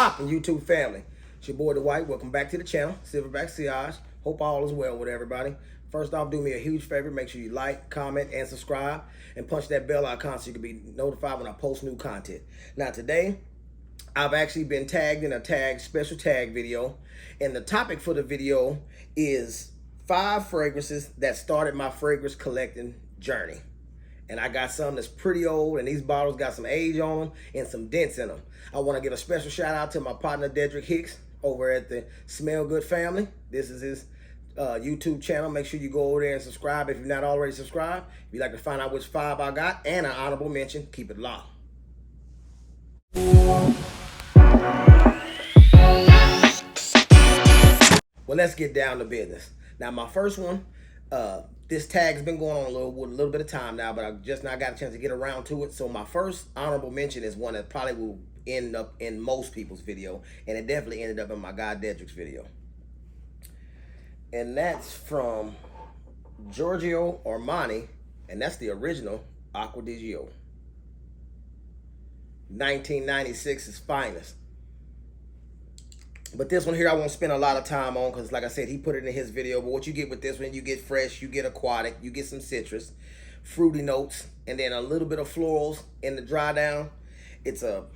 poppin', YouTube family? It's your boy Dwight. Welcome back to the channel, Silverback Siage. Hope all is well with everybody. First off, do me a huge favor. Make sure you like, comment, and subscribe, and punch that bell icon so you can be notified when I post new content. Now today, I've actually been tagged in a special tag video, and the topic for the video is 5 fragrances that started my fragrance collecting journey. And I got some that's pretty old, and these bottles got some age on them and some dents in them. I want to give a special shout out to my partner Dedrick Hicks over at the Smell Good family. This is his YouTube channel. Make sure you go over there and subscribe if you're not already subscribed. If you'd like to find out which 5 I got and an honorable mention, keep it locked. Well, let's get down to business. Now, my first one, this tag's been going on a little bit of time now, but I just now got a chance to get around to it. So my first honorable mention is one that probably will end up in most people's video, and it definitely ended up in my guy Dedrick's video. And that's from Giorgio Armani, and that's the original Acqua di Gio. 1996's finest. But this one here I won't spend a lot of time on because, like I said, he put it in his video. But what you get with this one, you get fresh, you get aquatic, you get some citrus, fruity notes, and then a little bit of florals in the dry down. It's a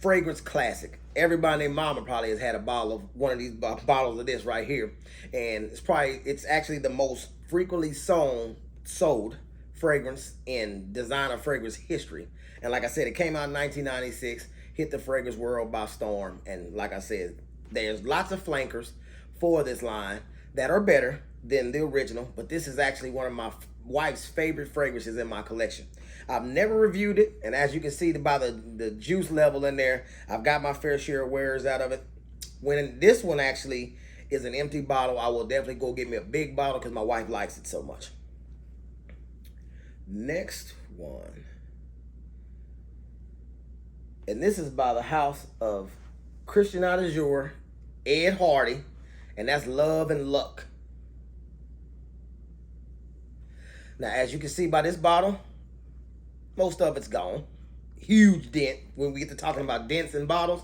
fragrance classic. Everybody named mama probably has had a bottle of one of these bottles of this right here. And it's actually the most frequently sold fragrance in designer fragrance history. And like I said, it came out in 1996, hit the fragrance world by storm. And like I said, there's lots of flankers for this line that are better than the original, but this is actually one of my wife's favorite fragrances in my collection. I've never reviewed it, and as you can see by the juice level in there, I've got my fair share of wearers out of it. When this one actually is an empty bottle, I will definitely go get me a big bottle because my wife likes it so much. Next one. And this is by the house of Christian Audigier, Ed Hardy, and that's Love and Luck. Now, as you can see by this bottle, most of it's gone. Huge dent. When we get to talking about dents in bottles,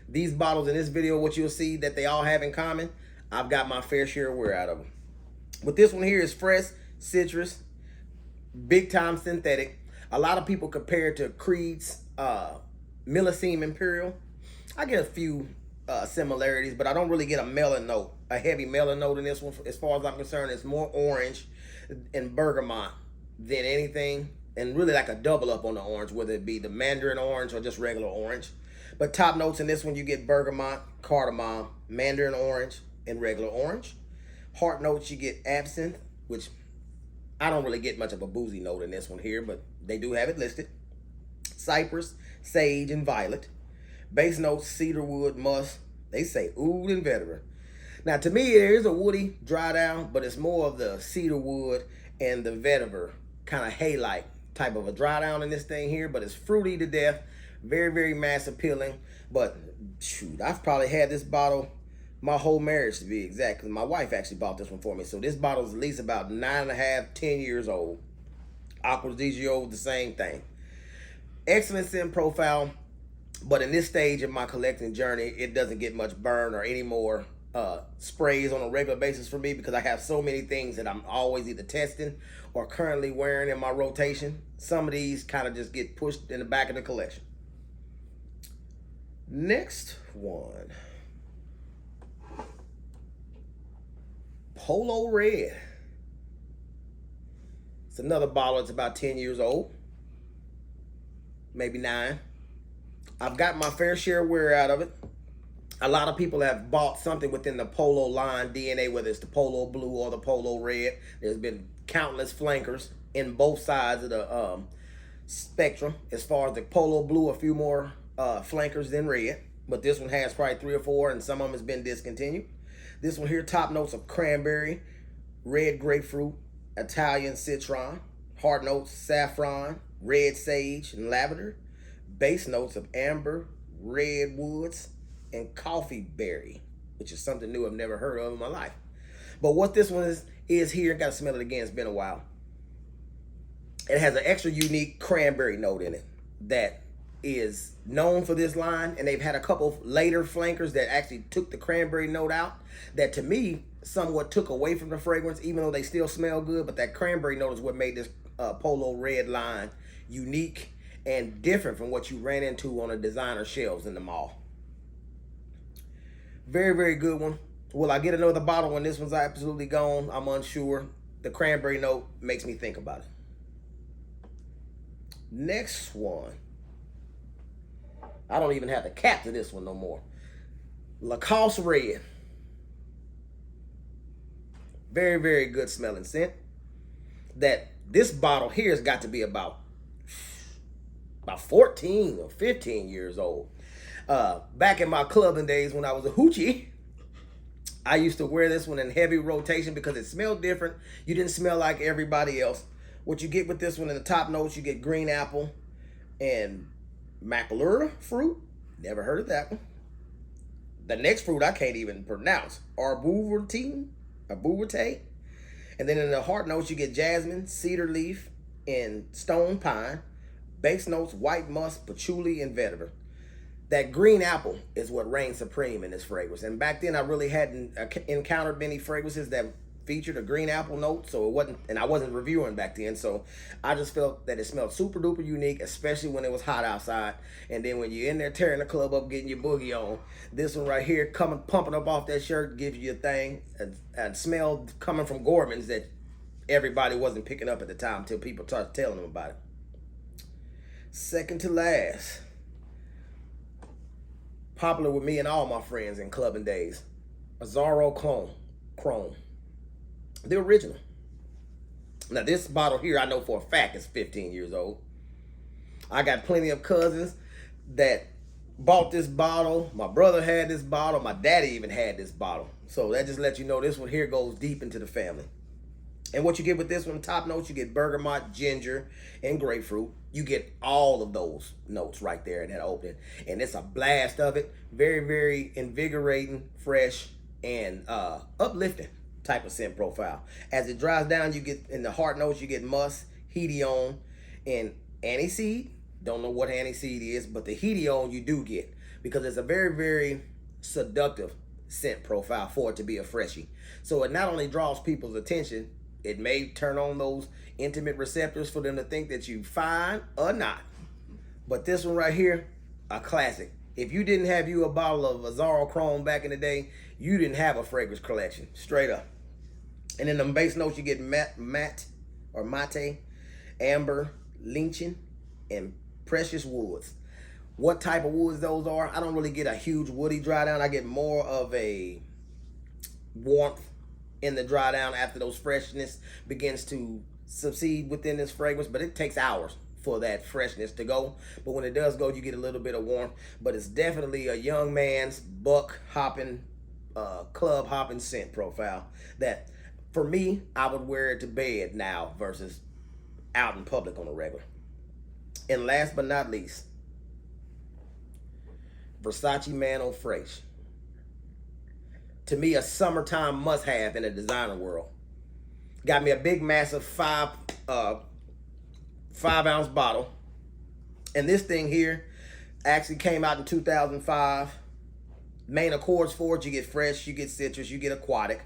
these bottles in this video, what you'll see that they all have in common, I've got my fair share of wear out of them. But this one here is fresh, citrus, big time synthetic. A lot of people compare it to Creed's Millesime Imperial. I get a few similarities, but I don't really get a melon note, a heavy melon note in this one. As far as I'm concerned, it's more orange and bergamot than anything, and really like a double up on the orange, whether it be the mandarin orange or just regular orange. But top notes in this one, you get bergamot, cardamom, mandarin orange, and regular orange. Heart notes, you get absinthe, which I don't really get much of a boozy note in this one here, but they do have it listed. Cypress, sage, and violet. Base notes, cedarwood, musk. They say oud and vetiver. Now, to me, there is a woody dry down, but it's more of the cedarwood and the vetiver kind of hay-like type of a dry down in this thing here, but it's fruity to death. Very, very mass appealing. But shoot, I've probably had this bottle my whole marriage, to be exact, because my wife actually bought this one for me. So this bottle is at least about 9.5, 10 years old. Acqua di Gio, the same thing. Excellent scent profile. But in this stage of my collecting journey, it doesn't get much burn or any more sprays on a regular basis for me because I have so many things that I'm always either testing or currently wearing in my rotation. Some of these kind of just get pushed in the back of the collection. Next one. Polo Red. It's another bottle. It's about 10 years old. Maybe 9. I've got my fair share of wear out of it. A lot of people have bought something within the Polo line DNA, whether it's the Polo Blue or the Polo Red. There's been countless flankers in both sides of the spectrum. As far as the Polo Blue, a few more flankers than red. But this one has probably 3 or 4, and some of them has been discontinued. This one here, top notes of cranberry, red grapefruit, Italian citron, heart notes, saffron, red sage, and lavender. Base notes of amber, redwoods, and coffee berry, which is something new I've never heard of in my life. But what this one is here, gotta smell it again, it's been a while. It has an extra unique cranberry note in it that is known for this line, and they've had a couple later flankers that actually took the cranberry note out, that to me somewhat took away from the fragrance, even though they still smell good. But that cranberry note is what made this Polo Red line unique and different from what you ran into on the designer shelves in the mall. Very, very good one. Will I get another bottle when this one's absolutely gone? I'm unsure. The cranberry note makes me think about it. Next one. I don't even have the cap to this one no more. Lacoste Red. Very, very good smelling scent. That this bottle here has got to be about 14 or 15 years old. Back in my clubbing days when I was a hoochie, I used to wear this one in heavy rotation because it smelled different. You didn't smell like everybody else. What you get with this one in the top notes, you get green apple and Maclura fruit. Never heard of that one. The next fruit I can't even pronounce. Arbourite. And then in the heart notes, you get jasmine, cedar leaf, and stone pine. Base notes, white musk, patchouli, and vetiver. That green apple is what reigned supreme in this fragrance. And back then, I really hadn't encountered many fragrances that featured a green apple note. So it wasn't, and I wasn't reviewing back then. So I just felt that it smelled super duper unique, especially when it was hot outside. And then when you're in there tearing the club up, getting your boogie on, this one right here, pumping up off that shirt, gives you a thing, and smell coming from Gorman's that everybody wasn't picking up at the time until people started telling them about it. Second to last, popular with me and all my friends in clubbing days, Azzaro Chrome, the original. Now this bottle here, I know for a fact is 15 years old. I got plenty of cousins that bought this bottle. My brother had this bottle. My daddy even had this bottle. So that just lets you know this one here goes deep into the family. And what you get with this one, top notes, you get bergamot, ginger, and grapefruit. You get all of those notes right there in that opening. And it's a blast of it. Very, very invigorating, fresh, and uplifting type of scent profile. As it dries down, you get, in the heart notes, you get musk, hedione, and aniseed. Don't know what aniseed is, but the hedione you do get, because it's a very, very seductive scent profile for it to be a freshie. So it not only draws people's attention, it may turn on those intimate receptors for them to think that you fine or not. But this one right here, a classic. If you didn't have you a bottle of Azzaro Chrome back in the day, you didn't have a fragrance collection, straight up. And in the base notes, you get mate, amber, lichen, and precious woods. What type of woods those are, I don't really get a huge woody dry down. I get more of a warmth in the dry down after those freshness begins to succeed within this fragrance, but it takes hours for that freshness to go. But when it does go, you get a little bit of warmth. But it's definitely a young man's buck hopping, club hopping scent profile that, for me, I would wear it to bed now versus out in public on a regular. And last but not least, Versace Mano Fresh. To me, a summertime must-have in the designer world. Got me a big, massive 5-ounce bottle. And this thing here actually came out in 2005. Main accords for it, you get fresh, you get citrus, you get aquatic,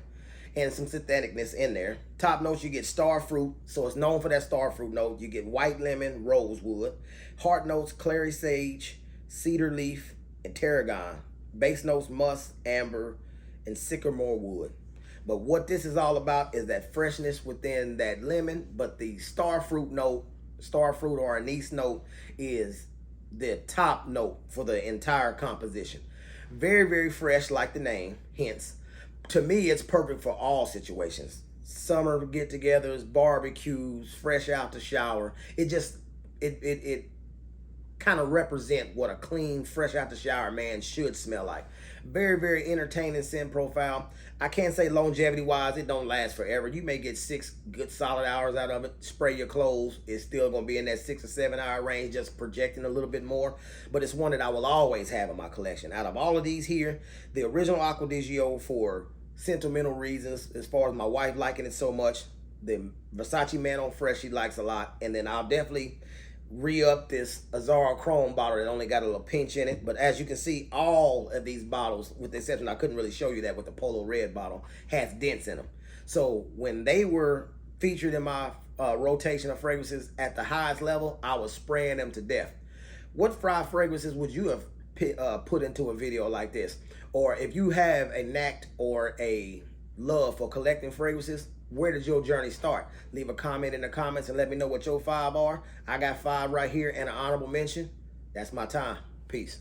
and some syntheticness in there. Top notes, you get star fruit, so it's known for that star fruit note. You get white lemon, rosewood. Heart notes, clary sage, cedar leaf, and tarragon. Base notes, musk, amber, and sycamore wood. But what this is all about is that freshness within that lemon, but the star fruit note, star fruit or anise note, is the top note for the entire composition. Very, very fresh, like the name, hence. To me, it's perfect for all situations. Summer get-togethers, barbecues, fresh out the shower. It kind of represent what a clean, fresh out the shower man should smell like. Very, very entertaining scent profile. I can't say longevity-wise, it don't last forever. You may get 6 good solid hours out of it. Spray your clothes. It's still going to be in that 6 or 7 hour range, just projecting a little bit more. But it's one that I will always have in my collection. Out of all of these here, the original Acqua di Gio, for sentimental reasons, as far as my wife liking it so much, the Versace Mano Fresh she likes a lot. And then I'll definitely re-up this Azara Chrome bottle that only got a little pinch in it. But as you can see, all of these bottles, with the exception, I couldn't really show you that with the Polo Red bottle, has dents in them. So when they were featured in my rotation of fragrances at the highest level, I was spraying them to death. What fried fragrances would you have put into a video like this? Or if you have a knack or a love for collecting fragrances, where did your journey start? Leave a comment in the comments and let me know what your 5 are. I got 5 right here and an honorable mention. That's my time. Peace.